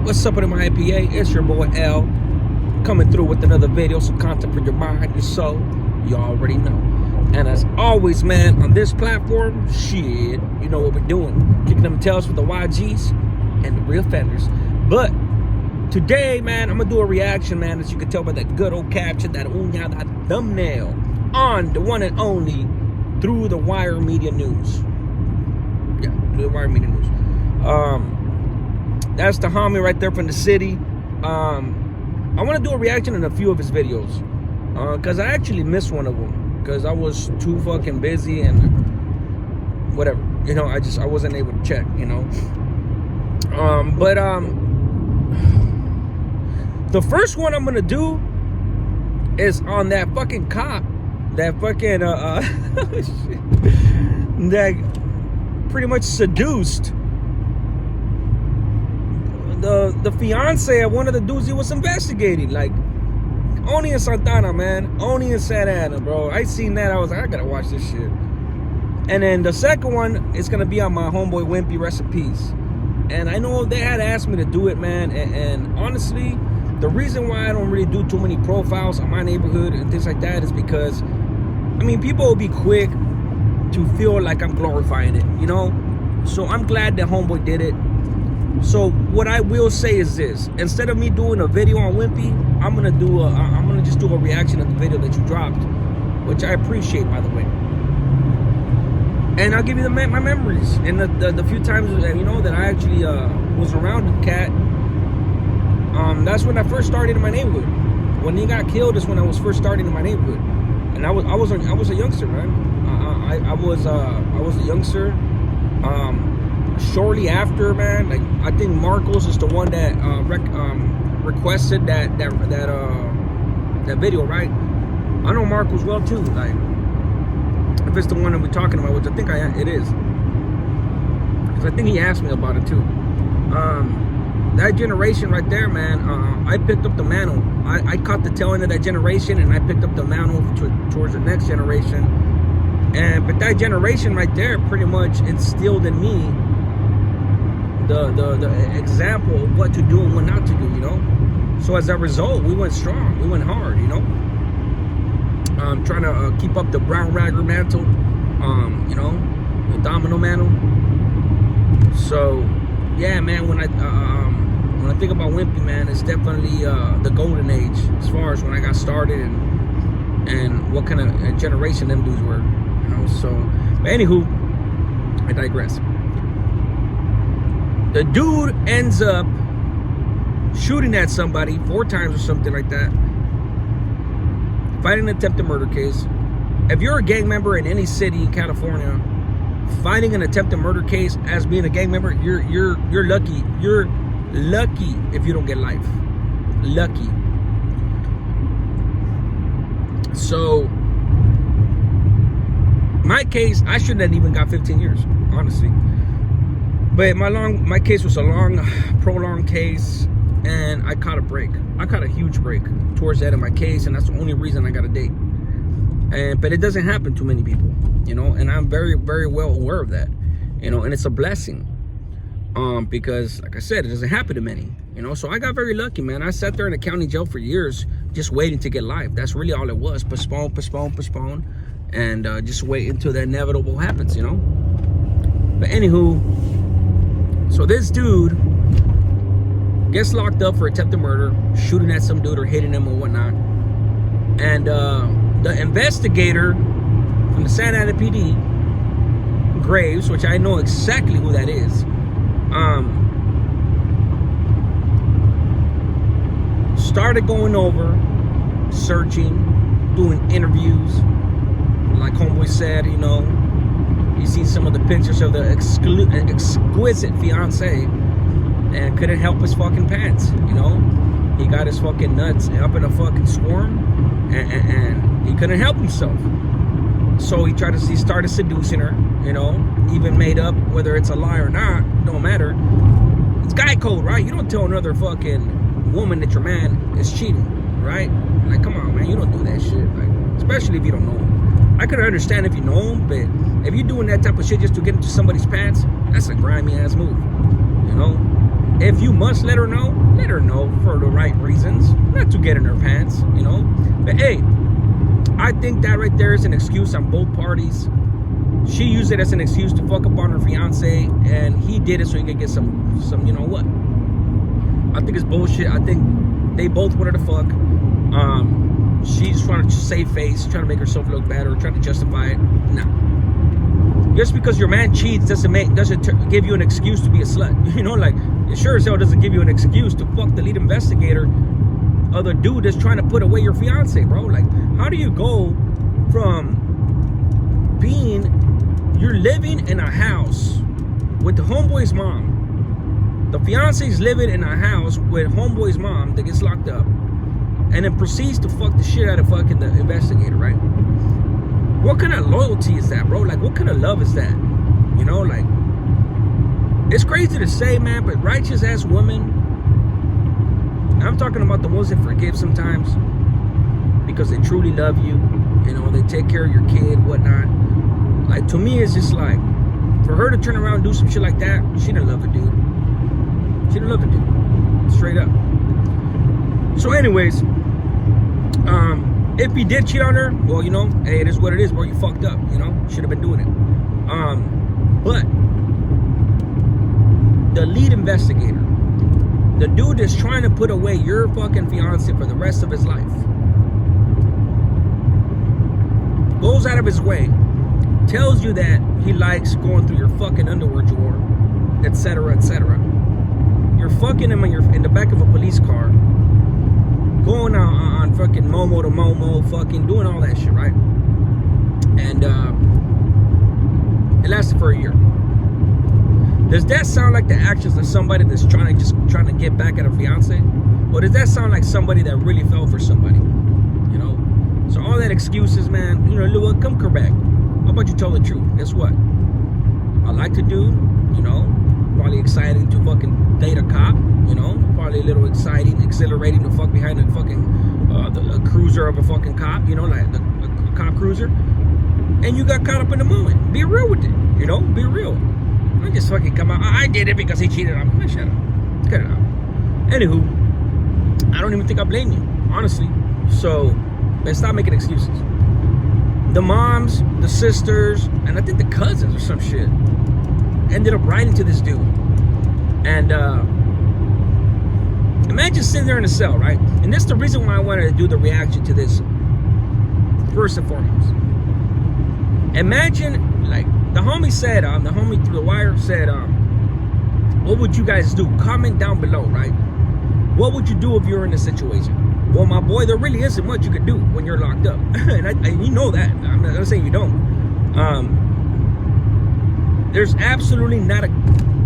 What's up with my IPA? It's your boy L, coming through with another video, some content for your mind, your soul. You already know. And as always, man, on this platform, shit, you know what we're doing. Kicking them tails with the YGs and the real offenders. But today, man, I'm gonna do a reaction, man, as you can tell by that good old caption, that thumbnail, on the one and only Through the Wire Media News. Yeah, Through the Wire Media News. That's the homie right there from the city. I want to do a reaction in a few of his videos, because I actually missed one of them because I was too fucking busy and whatever, you know. I wasn't able to check, you know. The first one I'm gonna do is on that fucking cop, that fucking that pretty much seduced the fiance of one of the dudes he was investigating, like Oni and Santana, man. Oni and Santa Ana, bro. I seen that. I was like, I gotta watch this shit. And then the second one is gonna be on my homeboy Wimpy, rest in peace. And I know they had asked me to do it, man. And honestly, the reason why I don't really do too many profiles on my neighborhood and things like that is because, I mean, people will be quick to feel like I'm glorifying it, you know. So I'm glad that homeboy did it. So what I will say is this: instead of me doing a video on Wimpy, I'm gonna just do a reaction of the video that you dropped, which I appreciate, by the way. And I'll give you my memories and the few times, you know, that I actually was around the cat. That's when I first started in my neighborhood. When he got killed is when I was first starting in my neighborhood, and I was a youngster, man. I was a youngster. Shortly after, man, like I think Marcos is the one that requested that video, right? I know Marcos well too, like if it's the one that we're talking about, which I think it is, because I think he asked me about it too. That generation right there, man, I picked up the mantle. I caught the tail end of that generation, and I picked up the mantle towards the next generation. But that generation right there pretty much instilled in me the example of what to do and what not to do, you know. So as a result, we went strong, we went hard, you know. Trying to keep up the brown ragger mantle, you know, the domino mantle. So yeah, man, when I think about Wimpy, man, it's definitely the golden age as far as when I got started and what kind of generation them dudes were, you know. So, but anywho, I digress. The dude ends up shooting at somebody 4 times or something like that, fighting an attempted murder case. If you're a gang member in any city in California, fighting an attempted murder case as being a gang member, you're lucky. You're lucky if you don't get life. Lucky. So my case, I shouldn't have even got 15 years, honestly. But my case was a long, prolonged case, and I caught a break. I caught a huge break towards the end of my case, and that's the only reason I got a date. But it doesn't happen to many people, you know, and I'm very, very well aware of that, you know, and it's a blessing, because, like I said, it doesn't happen to many, you know. So I got very lucky, man. I sat there in the county jail for years just waiting to get life. That's really all it was: postpone, and just wait until the inevitable happens, you know. But anywho, so this dude gets locked up for attempted murder, shooting at some dude or hitting him or whatnot. And the investigator from the Santa Ana PD, Graves, which I know exactly who that is, started going over, searching, doing interviews. Like homeboy said, you know, you see some of the pictures of the exquisite fiance, and couldn't help his fucking pants, you know. He got his fucking nuts up in a fucking swarm, and he couldn't help himself. So he started seducing her, you know, even made up, whether it's a lie or not, don't matter. It's guy code, right? You don't tell another fucking woman that your man is cheating, right? Like, come on, man, you don't do that shit, like, especially if you don't know him. I could understand if you know him, but if you're doing that type of shit just to get into somebody's pants, that's a grimy ass move, you know. if you must let her know for the right reasons, not to get in her pants, you know. But hey, I think that right there is an excuse on both parties. She used it as an excuse to fuck up on her fiance, and he did it so he could get some, you know what? I think it's bullshit. I think they both wanted to fuck. She's trying to save face, trying to make herself look better, trying to justify it. No. Just because your man cheats doesn't give you an excuse to be a slut. You know, like, it sure as hell doesn't give you an excuse to fuck the lead investigator or the dude that's trying to put away your fiance, bro. Like, how do you go from you're living in a house with the homeboy's mom, the fiance's living in a house with homeboy's mom that gets locked up, and then proceeds to fuck the shit out of fucking the investigator, right? What kind of loyalty is that, bro? Like, what kind of love is that? You know, like, it's crazy to say, man, but righteous ass women, I'm talking about the ones that forgive sometimes because they truly love you, you know, they take care of your kid, whatnot. Like, to me, it's just like, for her to turn around and do some shit like that, she didn't love the dude. She didn't love the dude, straight up. So anyways, if he did cheat on her, well, you know, hey, it is what it is, bro. You fucked up, you know, should have been doing it. But the lead investigator, the dude that's trying to put away your fucking fiance for the rest of his life, goes out of his way, tells you that he likes going through your fucking underwear drawer, etc., etc. You're fucking him in the back of a police car, going on fucking Momo to Momo, fucking doing all that shit, right? And it lasted for a year. Does that sound like the actions of somebody that's trying to get back at a fiance? Or does that sound like somebody that really fell for somebody? You know? So all that excuses, man, you know, look, come back. How about you tell the truth? Guess what? I like to do, you know, probably exciting to fucking date a cop, you know, probably a little exciting, exhilarating to fuck behind a fucking a cruiser of a fucking cop, you know, like a cop cruiser. And you got caught up in the moment. Be real with it, you know, be real. Don't just fucking come out, I did it because he cheated on me. Shut up. Cut it out. Anywho, I don't even think I blame you, honestly. So, let's stop making excuses. The moms, the sisters, and I think the cousins or some shit ended up writing to this dude. And imagine sitting there in a cell, right? And that's the reason why I wanted to do the reaction to this first and foremost. Imagine, like, the homie said, the homie through the wire said, what would you guys do? Comment down below, right? What would you do if you were in this situation? Well, my boy, there really isn't much you can do when you're locked up. and you know that. I'm not saying you don't. There's absolutely not a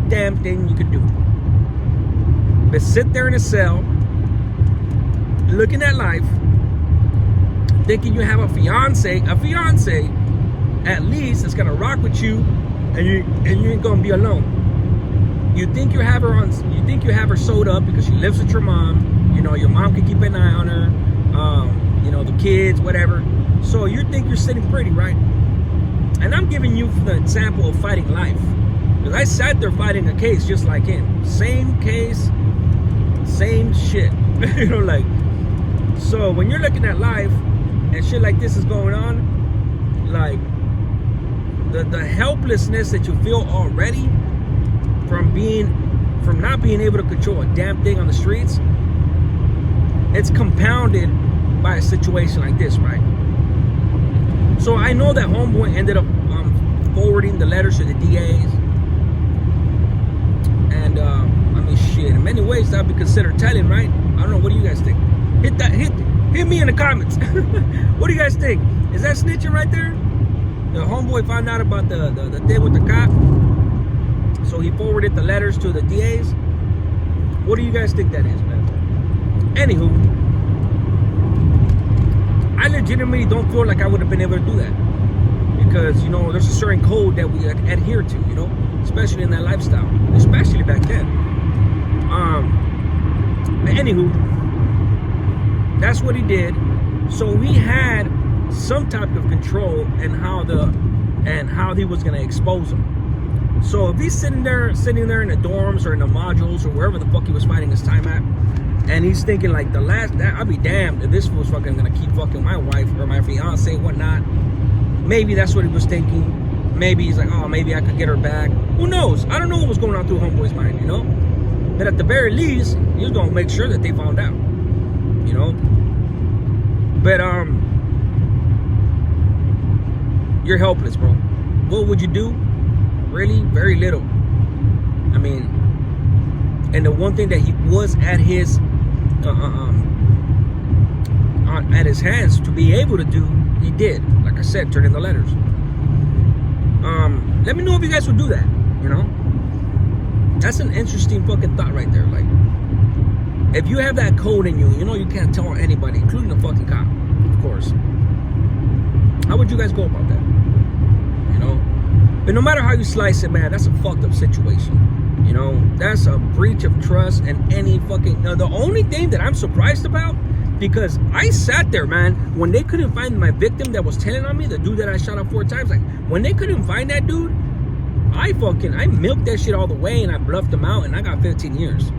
damn thing you can do. But sit there in a cell, looking at life, thinking you have a fiance at least that's gonna rock with you, and you ain't gonna be alone. You think you have her sewed up because she lives with your mom. You know, your mom can keep an eye on her, you know, the kids, whatever. So you think you're sitting pretty, right? And I'm giving you the example of fighting life. Because I sat there fighting a case just like him. Same case, same shit. You know, like, so when you're looking at life and shit like this is going on, like, the helplessness that you feel already from not being able to control a damn thing on the streets, it's compounded by a situation like this, right? So I know that homeboy ended up forwarding the letters to the DAs, and I mean, shit, in many ways that would be considered telling, right? I don't know. What do you guys think? Hit me in the comments. What do you guys think? Is that snitching right there? The homeboy found out about the thing with the cop, so he forwarded the letters to the DAs. What do you guys think that is, man? Anywho, I legitimately don't feel like I would have been able to do that, because, you know, there's a certain code that we adhere to, you know, especially in that lifestyle, especially back then. But anywho, that's what he did. So he had some type of control in how he was gonna expose him. So if he's sitting there in the dorms or in the modules or wherever the fuck he was finding his time at, and he's thinking like I'll be damned if this fool's fucking gonna keep fucking my wife or my fiance, whatnot. Maybe that's what he was thinking. Maybe he's like, oh, maybe I could get her back. Who knows? I don't know what was going on through homeboy's mind, you know? But at the very least, he was gonna make sure that they found out, you know? But you're helpless, bro. What would you do? Really? Very little. I mean, and the one thing that he was at his hands to be able to do, he did. Like I said, turn in the letters. Let me know if you guys would do that, you know? That's an interesting fucking thought right there. Like, if you have that code in you, you know you can't tell anybody, including the fucking cop, of course. How would you guys go about that? You know? But no matter how you slice it, man, that's a fucked up situation. You know? That's a breach of trust and any fucking... Now, the only thing that I'm surprised about, because I sat there, man, when they couldn't find my victim that was telling on me, the dude that I shot up 4 times, like, when they couldn't find that dude, I milked that shit all the way and I bluffed him out and I got 15 years.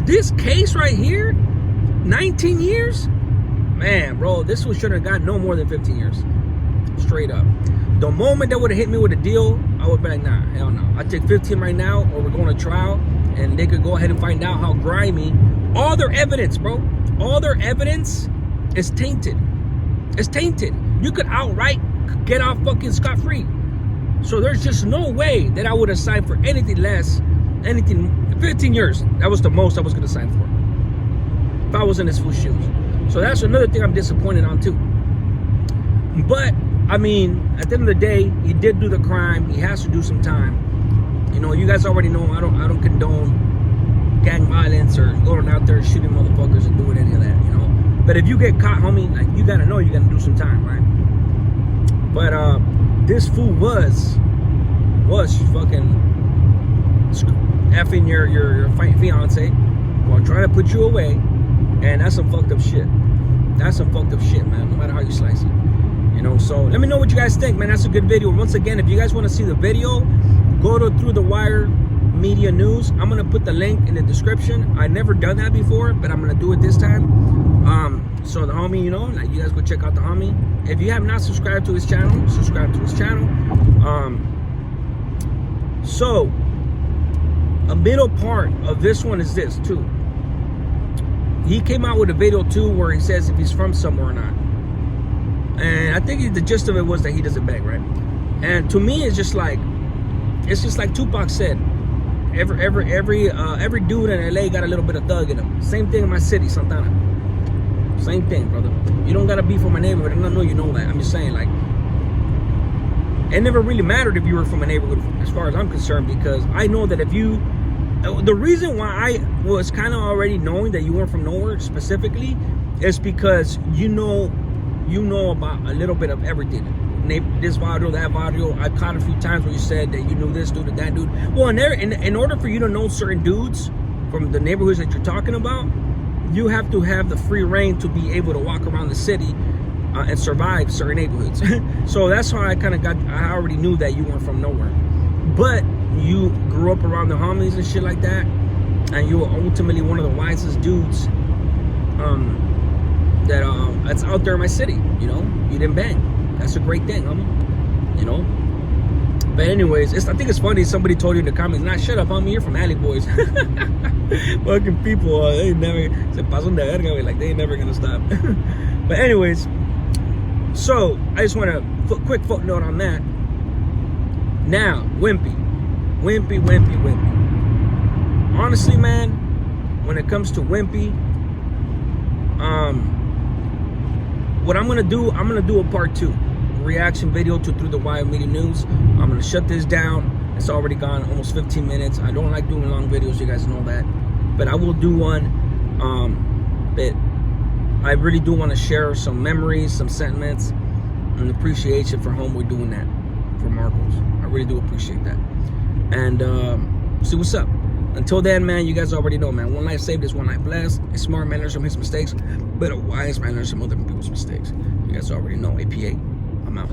This case right here, 19 years? Man, bro, this one should have got no more than 15 years. Straight up. The moment that would have hit me with a deal, I would be like, nah, hell no. I take 15 right now or we're going to trial and they could go ahead and find out how grimy. All their evidence, bro. All their evidence is tainted. It's tainted. You could outright get off fucking scot-free. So there's just no way that I would have signed for anything less, 15 years. That was the most I was going to sign for if I was in his full shoes. So that's another thing I'm disappointed on too. But, I mean, at the end of the day, he did do the crime. He has to do some time. You know, you guys already know I don't condone gang violence or going out there shooting motherfuckers and doing any of that, you know. But if you get caught, homie, like, you gotta know you gotta do some time, right? But this fool was fucking effing your fiance while trying to put you away, and that's some fucked up shit. That's some fucked up shit, man, no matter how you slice it. You know, so let me know what you guys think, man. That's a good video. Once again, if you guys want to see the video, go to Through the Wire Media News. I'm gonna put the link in the description. I never done that before, but I'm gonna do it this time. So the homie, you know, like, you guys go check out the homie. If you have not subscribed to his channel, subscribe to his channel. So a middle part of this one is this too. He came out with a video too where he says if he's from somewhere or not. And I think the gist of it was that he doesn't beg, right? And to me, it's just like Tupac said. Every dude in LA got a little bit of thug in him. Same thing in my city, Santana. Same thing, brother. You don't gotta be from a neighborhood, and I know you know that. I'm just saying, like, it never really mattered if you were from a neighborhood, as far as I'm concerned, because I know that if you, the reason why I was kind of already knowing that you weren't from nowhere specifically is because you know about a little bit of everything. This video, that video. I caught a few times where you said that you knew this dude or that dude. Well, in order for you to know certain dudes from the neighborhoods that you're talking about, you have to have the free reign to be able to walk around the city and survive certain neighborhoods. So that's how I already knew that you weren't from nowhere. But you grew up around the homies and shit like that, and you were ultimately one of the wisest dudes that's out there in my city. You know, you didn't bang. That's a great thing, homie. You know. But anyways, I think it's funny. Somebody told you in the comments, "Nah, shut up, homie. You're from Alley Boys." Fucking people, they never se pasan de verga, like they ain't never gonna stop. But anyways, so I just want a quick footnote on that. Now, Wimpy. Honestly, man, when it comes to Wimpy, what I'm gonna do a part 2 reaction video to Through the Wire Media News. I'm gonna shut this down. It's already gone almost 15 minutes. I don't like doing long videos, you guys know that, but I will do one. That I really do want to share some memories, some sentiments, and appreciation for Homeboy doing that for Marcos. I really do appreciate that. And see what's up. Until then, man, you guys already know, man. One life saved is one life blessed. A smart man learns from his mistakes, but a wise man learns from other people's mistakes. You guys already know. APA. I'm out.